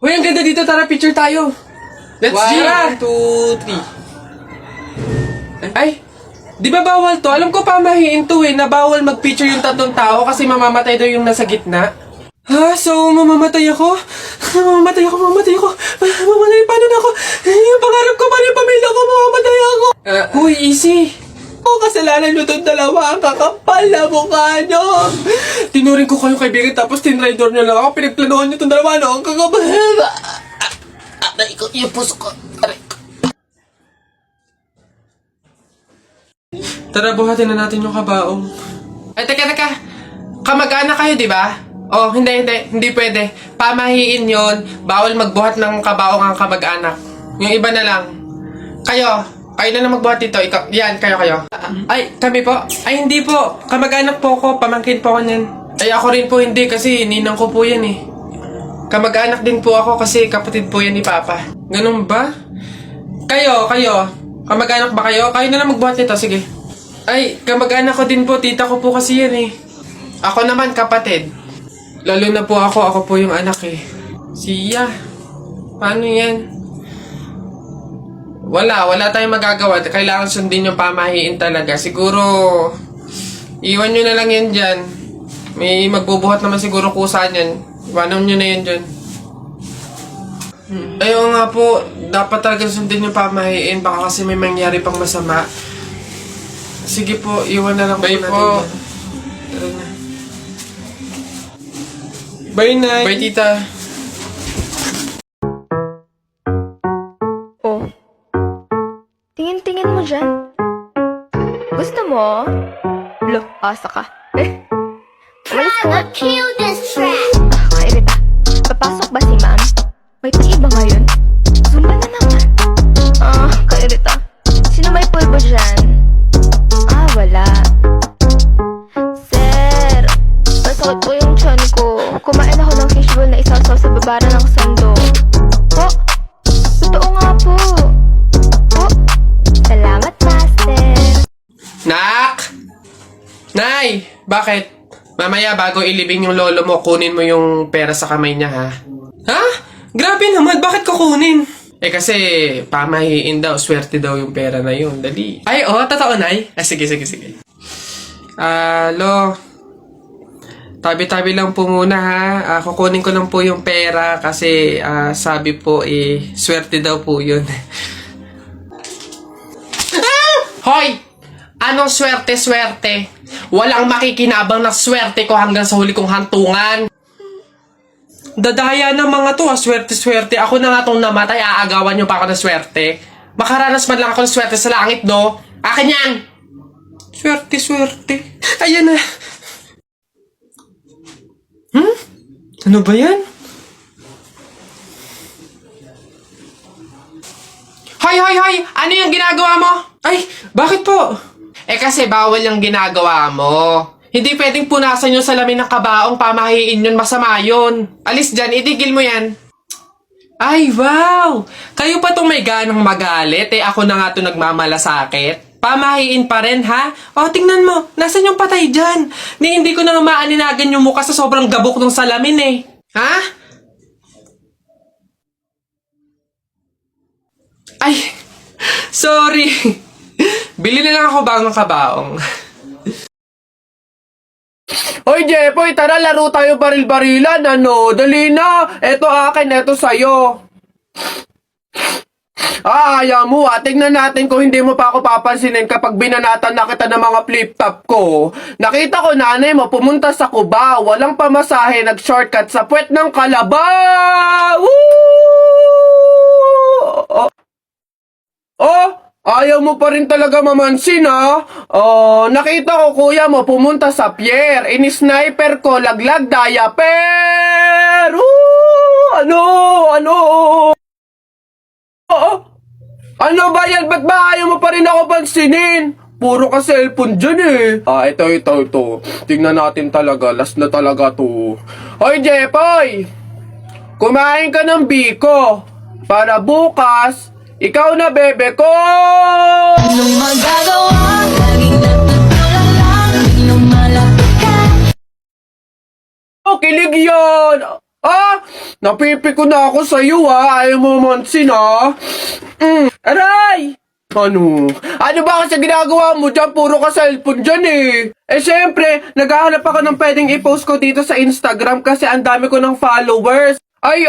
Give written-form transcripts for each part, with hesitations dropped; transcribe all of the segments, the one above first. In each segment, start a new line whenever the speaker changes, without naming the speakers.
Hoy, ang ganda dito. Tara, picture tayo. Let's G!
1, 2, 3.
Ay, di ba bawal to? Alam ko pamahiin to na bawal mag-picture yung tatlong tao kasi mamamatay daw yung nasa gitna. Ha? So, mamamatay ako? Mamamatay ako. Mamamatay, paano na ako? Yung pangarap ko, paano yung pamilya ko? Mamamatay ako. Huy, easy. Kasalanan nyo itong dalawa. Ang kakapal na mukha nyo. Tinuring ko kayong kaibigan tapos tinraidor nyo lang ako. Pinagplanuhan nyo itong dalawa. Ang kakapal.
Naikot yung puso ko.
Tara, buhatin na natin yung kabaong. Ay, teka. Kamag-anak kayo, di ba? Oh, hindi pwede. Pamahiin yon. Bawal magbuhat ng kabaong ang kamag-anak. Yung iba na lang. Kayo na lang magbuhat dito. Ikaw, yan, kayo. Ay, kami po? Ay, hindi po. Kamag-anak po ko. Pamangkin po ko niyan. Ay, ako rin po hindi kasi ninang ko po yan eh. Kamag-anak din po ako kasi kapatid po yan ni Papa. Ganun ba? Kayo. Kamag-anak ba kayo? Kayo na lang magbuhat nito, sige. Ay, kamag-anak ko din po. Tita ko po kasi yan eh. Ako naman, kapatid. Lalo na po ako po yung anak eh. Siya. Paano yan? Wala tayong magagawa. Kailangan sundin yung pamahiin talaga. Siguro, iwan nyo na lang yan dyan. May magbubuhat naman siguro kusa yan. Iwanan nyo na yan dyan. Ayaw nga po, dapat talaga sundin yung pamahiin. Baka kasi may mangyari pang masama. Sige po, iwan na lang po natin po. Tara na. Bye, Nay. Bye, Tita.
Oh. Tingin-tingin mo dyan. Gusto mo? Lo, asa ka. Umalis ka nga. Kairita. Papasok ba si ma'am? May pag-iba ngayon? Zumba na naman. Kairita. Sino may pulbo dyan? Wala. Sir, masakit po yung tiyan ko. Kumain ako ng fishbowl na isasaw sa babara ng sando. Po, totoo nga po. Po, salamat, master.
Nak! Nay! Bakit? Mamaya bago ilibing yung lolo mo, kunin mo yung pera sa kamay niya, ha? Ha? Grabe naman, bakit kukunin? Kasi pamahiin daw, swerte daw yung pera na yun. Dali. Ay, totoo, Nay? Sige. Lo, tabi-tabi lang po muna, ha? Kukunin ko lang po yung pera kasi sabi po, swerte daw po yun. Hoy! Anong swerte? Walang makikinabang na swerte ko hanggang sa huli kong hantungan. Dadaya ng mga to, swerte. Ako na nga tong namatay, aagawan nyo pa ako ng swerte. Makaranas man lang ako ng swerte sa langit, no? Akin yan! Swerte. Ayan na. Ano ba yan? Hoy! Ano yung ginagawa mo? Ay, bakit po? Kasi bawal yung ginagawa mo. Hindi pwedeng punasan yung salamin ng kabaong, pamahiin yun, masama yun. Alis dyan, itigil mo yan. Ay, wow! Kayo pa tong may ganang magalit, ako na nga to nagmamalasakit. Pamahiin pa rin, ha? Tingnan mo, nasan yung patay dyan? Hindi ko na nga maaninagan yung mukha sa sobrang gabok ng salamin, Ha? Ay, sorry. Bili na lang ako bagong kabaong. Hoy, Jepoy, tara laro tayo baril-barilan, ano? Dali na! Eto akin, eto sa'yo. Ayaw mo, tingnan natin kung hindi mo pa ako papansinin kapag binanatan na kita ng mga flip-top ko. Nakita ko nanay mo pumunta sa Cubao, walang pamasahe, nag-shortcut sa puwet ng Kalabaw! Ayaw mo pa rin talaga mamansin, ha? Nakita ko kuya mo pumunta sa pier. Ini-sniper ko, laglag diaper! Ano ba yan? Ba't ba ayaw mo pa rin ako pansinin? Puro ka cellphone dyan, Ito. Tingnan natin talaga. Last na talaga to. Hoy, Jepoy! Kumain ka ng biko. Para bukas, ikaw na, bebe ko!
Anong magagawa? Laging natutulala, laging lumalapit ka.
Kilig yun! Ah! Napipi ko na ako sa'yo Ayaw mo mansin Aray! Ano? Ano ba kasi ginagawa mo dyan? Puro ka cellphone dyan syempre, naghahanap ako ng pwedeng i-post ko dito sa Instagram kasi ang dami ko ng followers. Ay,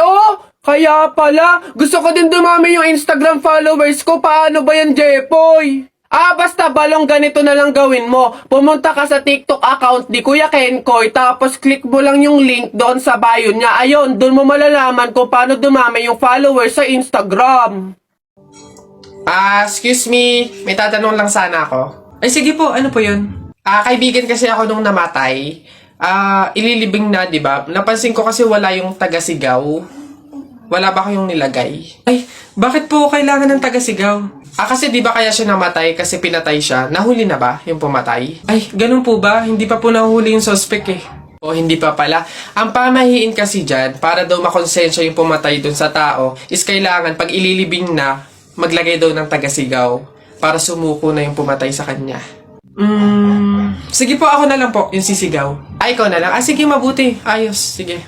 kaya pala. Gusto ko din dumami yung Instagram followers ko. Paano ba yan, Jepoy? Basta balong ganito na lang gawin mo. Pumunta ka sa TikTok account ni Kuya Kenkoy, tapos click mo lang yung link doon sa bio niya. Ayun, doon mo malalaman kung paano dumami yung followers sa Instagram. Excuse me. May tatanong lang sana ako.
Ay, sige po. Ano po yun?
Kaibigan kasi ako nung namatay. Ililibing na, di ba? Napansin ko kasi wala yung taga-sigaw. Wala ba kayong nilagay?
Ay, bakit po kailangan ng taga-sigaw?
Kasi di ba kaya siya namatay kasi pinatay siya? Nahuli na ba yung pumatay?
Ay, ganun po ba? Hindi pa po nahuli yung suspect eh.
O hindi pa pala. Ang pamahiin kasi dyan, para daw makonsensya yung pumatay dun sa tao, is kailangan pag ililibing na, maglagay daw ng taga-sigaw para sumuko na yung pumatay sa kanya.
Sige po, ako na lang po, yung sisigaw.
Ikaw na lang. Sige, mabuti. Ayos. Sige.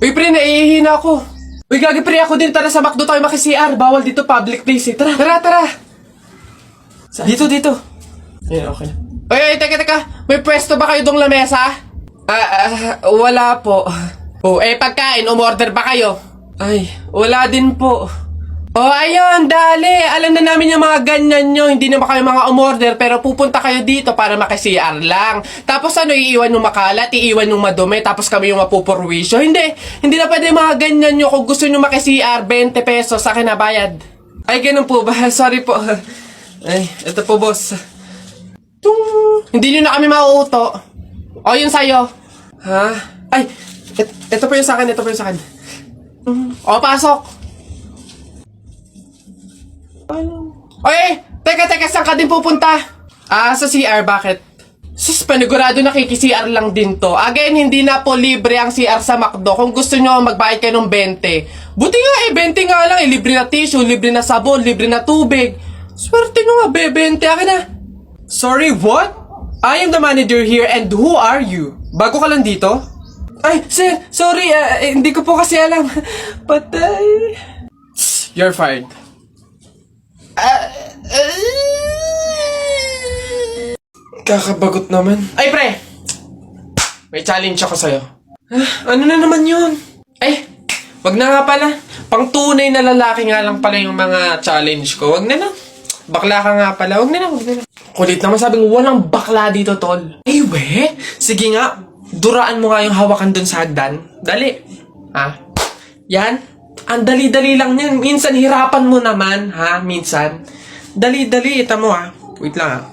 Uy, pre, naiihina ako. Uy, gagi, pre, ako din. Tara sa McDo tayo maki-CR. Bawal dito, public place eh. Tara. Dito. Ayan, okay na. Uy, teka. May pwesto ba kayo dong lamesa? Wala po. Pagkain, umorder ba kayo? Ay, wala din po. Ayun, dali. Alam na namin yung mga ganyan nyo. Hindi naman kayo mga umorder, pero pupunta kayo dito para maki-CR lang. Tapos iiwan yung makalat, iiwan yung madumi, tapos kami yung mapupurwisyo. Hindi na pwede mga ganyan nyo. Kung gusto nyo maki-CR, 20 pesos sa akin na bayad. Ay, ganun po ba? Sorry po. Ay, ito po, boss. Hindi nyo na kami mauuto. Yun sa'yo. Ha? Ay, ito po yung sa akin, pasok. Teka, saan ka din pupunta? Sa CR, bakit? Sus, panigurado nakiki-CR lang din to. Again, hindi na po libre ang CR sa McDo. Kung gusto nyo, magbayad kayo ng 20. Buti nga 20 nga lang libre na tissue, libre na sabon, libre na tubig. Swerte nyo nga, 20. Akin na. Sorry, what? I am the manager here and who are you? Bago ka lang dito? Ay, sir, sorry, hindi ko po kasi alam. Patay. You're fired. Kakabagot naman. Ay, pre! May challenge ako sa'yo. Ano na naman yun? Wag na nga pala. Pang tunay na lalaki nga lang pala yung mga challenge ko. Wag na na. Bakla ka nga pala. Wag na na. Kulit naman sabing walang bakla dito, tol. Sige nga. Duraan mo nga yung hawakan dun sa hagdan. Dali. Yan. Ang dali-dali lang yan. Minsan hirapan mo naman, minsan. Dali-dali. Ita mo, Wait lang,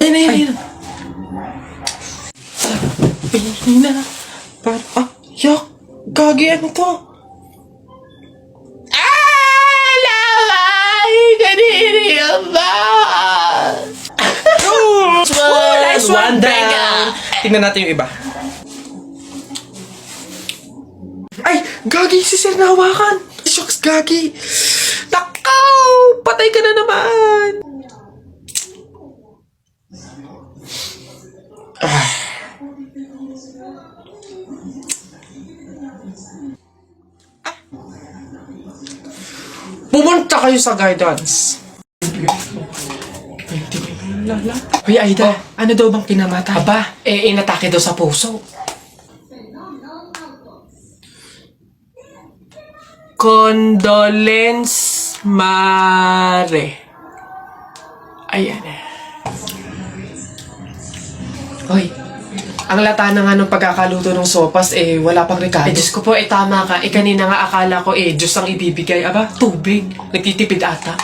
Ayun. Sabi na. Yak. Gagi, ano to? Nice one down. Tingnan natin yung iba. Ay, Gagi, si Sir nahawakan. Shucks, Gagi. Takaw! Patay ka na naman. Pumunta kayo sa guidance.
Hoy, Aida, ano daw bang kinamatay?
Inatake daw sa puso. Condolence Mare. Ayan. Hoy, ang lata na nga ng pagkakaluto ng sopas, wala pang rekado. Diyos ko po, tama ka. Kanina nga akala ko, Diyos ang ibibigay. Aba, tubig. Nagtitipid ata.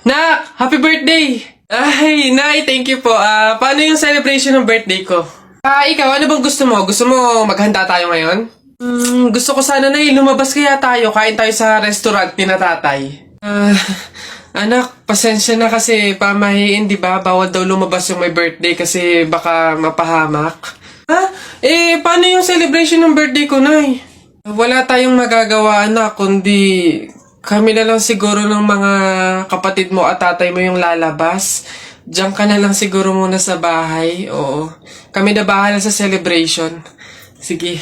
Nak, happy birthday! Ay, Nay, thank you po. Paano yung celebration ng birthday ko? Ikaw, ano bang gusto mo? Gusto mo maghanda tayo ngayon? Gusto ko sana, Nay, lumabas kaya tayo. Kain tayo sa restaurant ni na tatay. Anak, Pasensya na kasi pamahiin, di ba? Bawal daw lumabas yung may birthday kasi baka mapahamak. Ha? Paano yung celebration ng birthday ko, Nay? Wala tayong magagawa, anak, kundi kami na lang siguro ng mga kapatid mo at tatay mo yung lalabas. Diyan ka na lang siguro muna sa bahay. Oo. Kami na bahala sa celebration. Sige.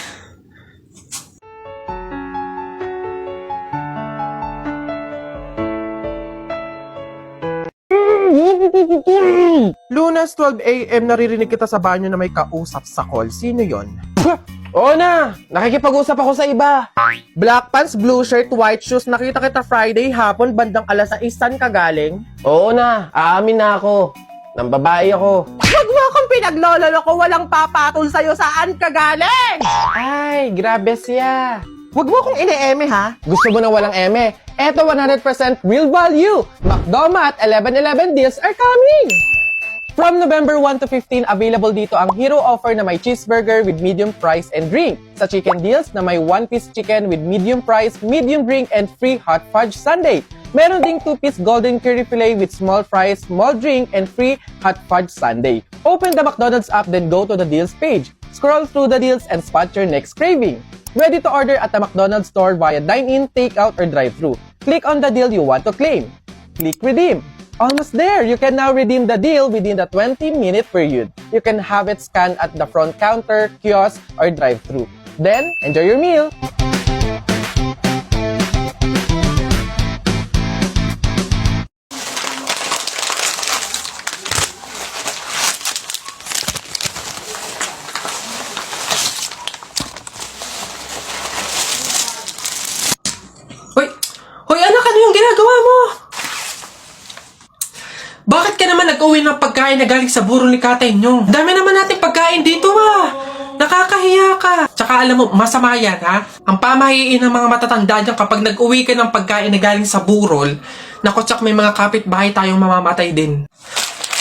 Lunes 12 a.m. naririnig kita sa banyo na may kausap sa call. Sino yon?
Oo na! Nakikipag-usap ako sa iba.
Black pants, blue shirt, white shoes. Nakita kita Friday hapon, bandang alas 6. Saan ka galing?
Oo na. Aamin na ako. Nang babae ako.
Huwag mo akong pinaglololo ko. Walang papatol sa'yo. Saan ka galing?
Ay, grabe siya.
Huwag mo akong ine-eme, ha?
Gusto mo na walang eme? Eto 100% real value. McDonald's 11/11 deals are coming! From November 1 to 15, available dito ang hero offer na may cheeseburger with medium price and drink. Sa chicken deals na may 1-piece chicken with medium price, medium drink, and free hot fudge sundae. Meron ding 2-piece golden curry fillet with small fries, small drink, and free hot fudge sundae. Open the McDonald's app, then go to the deals page. Scroll through the deals and spot your next craving. Ready to order at the McDonald's store via dine-in, take-out, or drive-thru. Click on the deal you want to claim. Click redeem. Almost there! You can now redeem the deal within the 20-minute period. You can have it scanned at the front counter, kiosk, or drive-thru. Then, enjoy your meal! Hoy! Hoy, anak, ano yung ginagawa mo? Bakit ka naman nag-uwi ng pagkain na galing sa burol ni katay nyo? Dami naman nating pagkain dito, Nakakahiya ka. Tsaka alam mo, masama yan, ha? Ang pamahiin ng mga matatanda dyan kapag nag-uwi ka ng pagkain na galing sa burol, naku, tsak may mga kapitbahay tayong mamamatay din.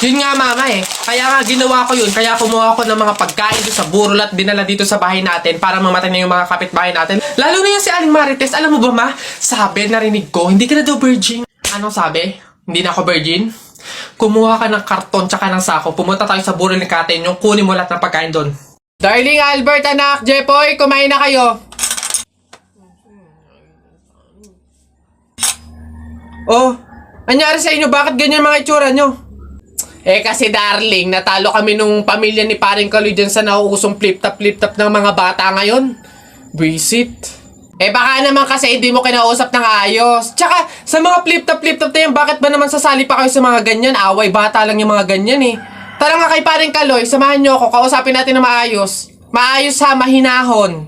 Yun nga, mama, Kaya nga, ginawa ko yun. Kaya kumuha ko ng mga pagkain doon sa burol at dinala dito sa bahay natin para mamatay na yung mga kapitbahay natin. Lalo na yung si Aling Marites. Alam mo ba, ma? Sabi, narinig ko, hindi ka na daw virgin. Anong sabi? Hindi na ako virgin? Kumuha ka ng karton tsaka ng sako. Pumunta tayo sa burol ni Kate yung kunin mo lahat ng pagkain doon. Darling Albert, anak, Jepoy, kumain na kayo. Oh, anyari sa inyo? Bakit ganyan mga itsura nyo? Kasi darling, natalo kami nung pamilya ni paring Kaloy dyan sa nauusong flip-top ng mga bata ngayon. Visit. Baka naman kasi hindi mo kinausap ng ayos. Tsaka, sa mga flip-top na yan, bakit ba naman sasali pa kayo sa mga ganyan? Away, bata lang yung mga ganyan Tara nga kay paring Kaloy, samahan nyo ako, kausapin natin na maayos. Maayos ha, mahinahon.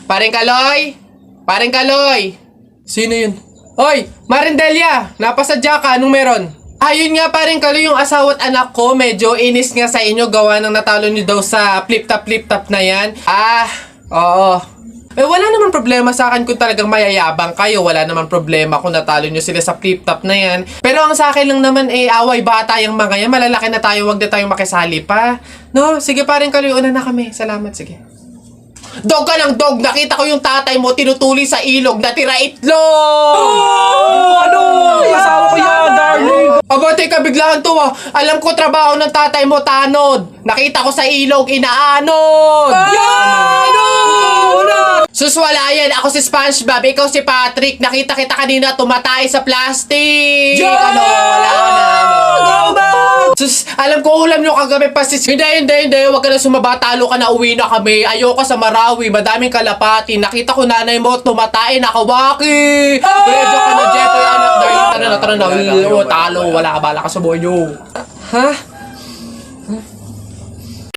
Paring Kaloy? Paring Kaloy? Sino yun? Hoy, Marindelia, napasadya ka, anong meron? Ayun nga paring Kaloy, yung asawa at anak ko, medyo inis nga sa inyo, gawa ng natalo nyo daw sa flip-top na yan. Oo. Wala naman problema sa akin kung talagang mayayabang kayo. Wala naman problema kung natalo nyo sila sa flip-top na yan. Pero ang sa akin lang naman away bata yung mga yan. Malalaki na tayo, wag na tayong makisali pa. No? Sige paring Kaloy, una na kami. Salamat, sige. Dog ka ng dog! Nakita ko yung tatay mo tinutuli sa ilog na tira itlog!
Ano? Asawa ko yan, darling!
Aba, teka, biglaan to Alam ko trabaho ng tatay mo, tanod. Nakita ko sa ilog, inaanod! Sus, wala yan. Ako si SpongeBob, ikaw si Patrick. Nakita kita kanina tumatay sa plastic. Wala na. Sus, alam ko ulam nyo kagabi pa sis. Hindi. Huwag ka na sumaba. Talo ka na, uwi na kami. Ayoko sa Marawi. Madaming kalapati. Nakita ko nanay mo tumatay. Nakawaki. Medyo ka na, Jeff. Anak, darling. Tara na. Talo. Wala ka bala ka sa buhay nyo. Ha?